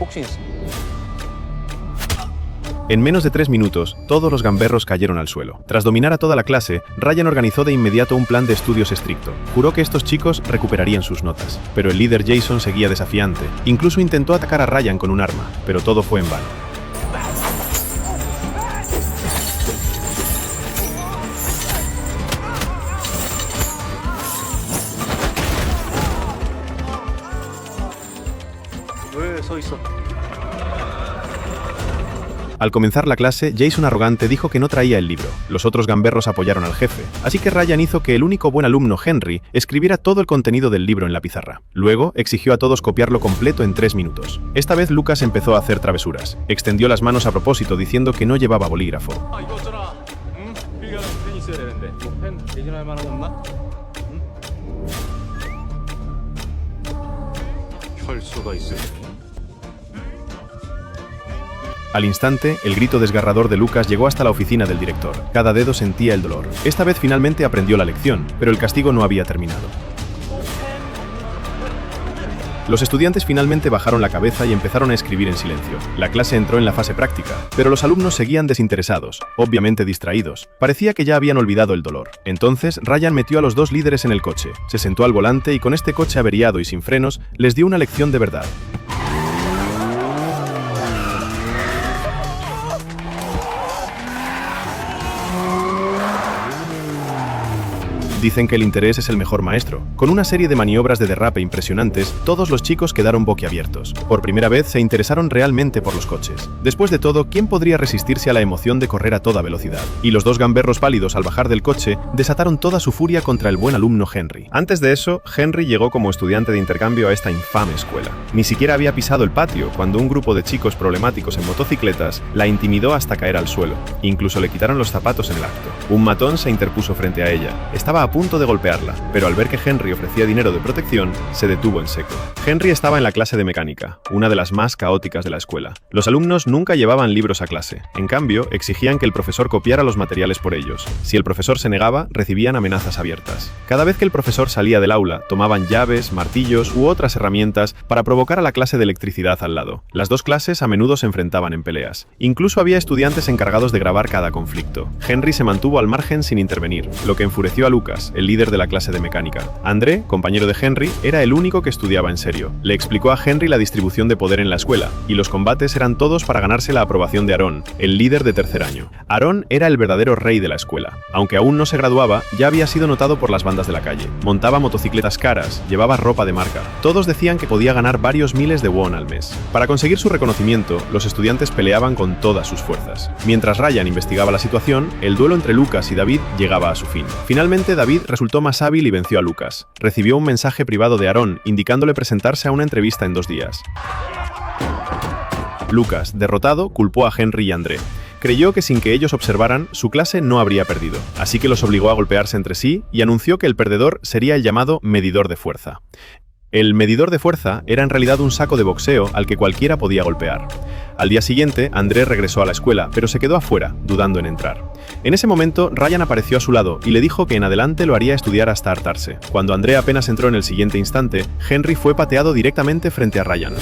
복싱했어. En menos de 3 minutos, todos los gamberros cayeron al suelo. Tras dominar a toda la clase, Ryan organizó de inmediato un plan de estudios estricto. Juró que estos chicos recuperarían sus notas. Pero el líder Jason seguía desafiante. Incluso intentó atacar a Ryan con un arma, pero todo fue en vano. 왜 서 있어? Al comenzar la clase, Jason arrogante dijo que no traía el libro. Los otros gamberros apoyaron al jefe, así que Ryan hizo que el único buen alumno, Henry, escribiera todo el contenido del libro en la pizarra. Luego, exigió a todos copiarlo completo en 3 minutos. Esta vez Lucas empezó a hacer travesuras. Extendió las manos a propósito diciendo que no llevaba bolígrafo. Al instante, el grito desgarrador de Lucas llegó hasta la oficina del director. Cada dedo sentía el dolor. Esta vez finalmente aprendió la lección, pero el castigo no había terminado. Los estudiantes finalmente bajaron la cabeza y empezaron a escribir en silencio. La clase entró en la fase práctica, pero los alumnos seguían desinteresados, obviamente distraídos. Parecía que ya habían olvidado el dolor. Entonces, Ryan metió a los 2 líderes en el coche. Se sentó al volante y con este coche averiado y sin frenos, les dio una lección de verdad. Dicen que el interés es el mejor maestro. Con una serie de maniobras de derrape impresionantes, todos los chicos quedaron boquiabiertos. Por primera vez se interesaron realmente por los coches. Después de todo, ¿quién podría resistirse a la emoción de correr a toda velocidad? Y los 2 gamberros pálidos al bajar del coche desataron toda su furia contra el buen alumno Henry. Antes de eso, Henry llegó como estudiante de intercambio a esta infame escuela. Ni siquiera había pisado el patio cuando un grupo de chicos problemáticos en motocicletas la intimidó hasta caer al suelo. Incluso le quitaron los zapatos en el acto. Un matón se interpuso frente a ella. Estaba a punto de golpearla, pero al ver que Henry ofrecía dinero de protección, se detuvo en seco. Henry estaba en la clase de mecánica, una de las más caóticas de la escuela. Los alumnos nunca llevaban libros a clase. En cambio, exigían que el profesor copiara los materiales por ellos. Si el profesor se negaba, recibían amenazas abiertas. Cada vez que el profesor salía del aula, tomaban llaves, martillos u otras herramientas para provocar a la clase de electricidad al lado. Las 2 clases a menudo se enfrentaban en peleas. Incluso había estudiantes encargados de grabar cada conflicto. Henry se mantuvo al margen sin intervenir, lo que enfureció a Lucas, el líder de la clase de mecánica. André, compañero de Henry, era el único que estudiaba en serio. Le explicó a Henry la distribución de poder en la escuela, y los combates eran todos para ganarse la aprobación de Aaron, el líder de tercer año. Aaron era el verdadero rey de la escuela. Aunque aún no se graduaba, ya había sido notado por las bandas de la calle. Montaba motocicletas caras, llevaba ropa de marca. Todos decían que podía ganar varios miles de won al mes. Para conseguir su reconocimiento, los estudiantes peleaban con todas sus fuerzas. Mientras Ryan investigaba la situación, el duelo entre Lucas y David llegaba a su fin. Finalmente, David resultó más hábil y venció a Lucas. Recibió un mensaje privado de Aaron indicándole presentarse a una entrevista en 2 días. Lucas, derrotado, culpó a Henry y André. Creyó que sin que ellos observaran, su clase no habría perdido, así que los obligó a golpearse entre sí y anunció que el perdedor sería el llamado medidor de fuerza. El medidor de fuerza era en realidad un saco de boxeo al que cualquiera podía golpear. Al día siguiente, André regresó a la escuela, pero se quedó afuera, dudando en entrar. En ese momento, Ryan apareció a su lado y le dijo que en adelante lo haría estudiar hasta hartarse. Cuando André apenas entró en el siguiente instante, Henry fue pateado directamente frente a Ryan.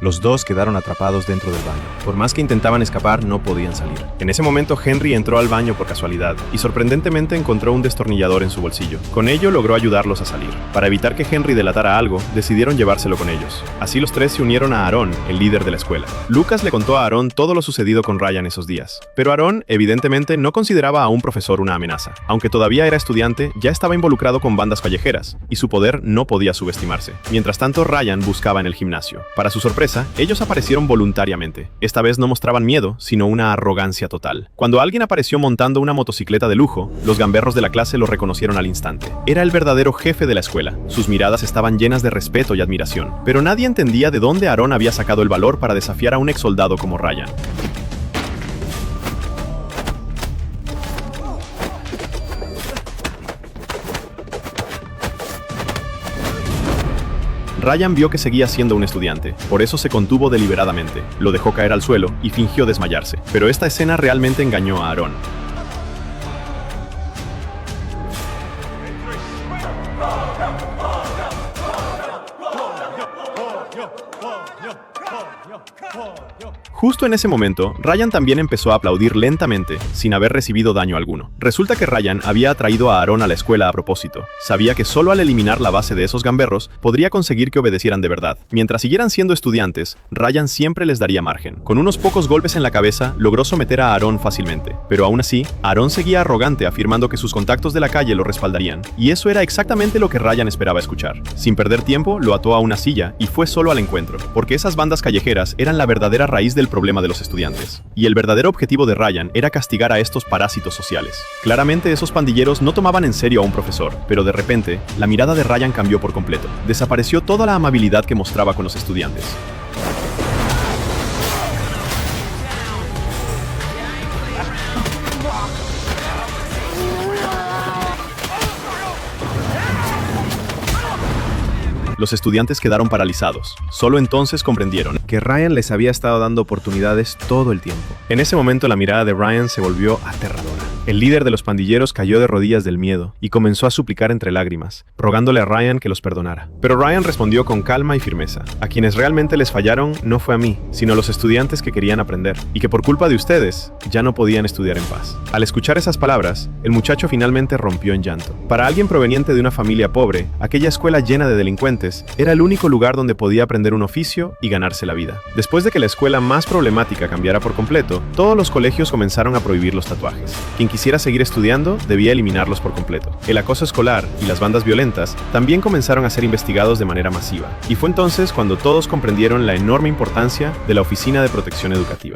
Los 2 quedaron atrapados dentro del baño. Por más que intentaban escapar, no podían salir. En ese momento, Henry entró al baño por casualidad y sorprendentemente encontró un destornillador en su bolsillo. Con ello logró ayudarlos a salir. Para evitar que Henry delatara algo, decidieron llevárselo con ellos. Así los 3 se unieron a Aaron, el líder de la escuela. Lucas le contó a Aaron todo lo sucedido con Ryan esos días. Pero Aaron, evidentemente, no consideraba a un profesor una amenaza. Aunque todavía era estudiante, ya estaba involucrado con bandas callejeras, y su poder no podía subestimarse. Mientras tanto, Ryan buscaba en el gimnasio. Para su sorpresa, ellos aparecieron voluntariamente. Esta vez no mostraban miedo, sino una arrogancia total. Cuando alguien apareció montando una motocicleta de lujo, los gamberros de la clase lo reconocieron al instante. Era el verdadero jefe de la escuela. Sus miradas estaban llenas de respeto y admiración. Pero nadie entendía de dónde Aaron había sacado el valor para desafiar a un ex soldado como Ryan. Ryan vio que seguía siendo un estudiante, por eso se contuvo deliberadamente, lo dejó caer al suelo y fingió desmayarse. Pero esta escena realmente engañó a Aaron. Justo en ese momento, Ryan también empezó a aplaudir lentamente, sin haber recibido daño alguno. Resulta que Ryan había atraído a Aaron a la escuela a propósito. Sabía que solo al eliminar la base de esos gamberros, podría conseguir que obedecieran de verdad. Mientras siguieran siendo estudiantes, Ryan siempre les daría margen. Con unos pocos golpes en la cabeza, logró someter a Aaron fácilmente. Pero aún así, Aaron seguía arrogante, afirmando que sus contactos de la calle lo respaldarían. Y eso era exactamente lo que Ryan esperaba escuchar. Sin perder tiempo, lo ató a una silla y fue solo al encuentro, porque esas bandas callejeras eran la verdadera raíz del problema de los estudiantes. Y el verdadero objetivo de Ryan era castigar a estos parásitos sociales. Claramente esos pandilleros no tomaban en serio a un profesor, pero de repente, la mirada de Ryan cambió por completo. Desapareció toda la amabilidad que mostraba con los estudiantes. Los estudiantes quedaron paralizados. Solo entonces comprendieron que Ryan les había estado dando oportunidades todo el tiempo. En ese momento la mirada de Ryan se volvió aterradora. El líder de los pandilleros cayó de rodillas del miedo y comenzó a suplicar entre lágrimas, rogándole a Ryan que los perdonara. Pero Ryan respondió con calma y firmeza. A quienes realmente les fallaron no fue a mí, sino a los estudiantes que querían aprender, y que por culpa de ustedes ya no podían estudiar en paz. Al escuchar esas palabras, el muchacho finalmente rompió en llanto. Para alguien proveniente de una familia pobre, aquella escuela llena de delincuentes era el único lugar donde podía aprender un oficio y ganarse la vida. Después de que la escuela más problemática cambiara por completo, todos los colegios comenzaron a prohibir los tatuajes. Quien quisiera seguir estudiando debía eliminarlos por completo. El acoso escolar y las bandas violentas también comenzaron a ser investigados de manera masiva. Y fue entonces cuando todos comprendieron la enorme importancia de la Oficina de Protección Educativa.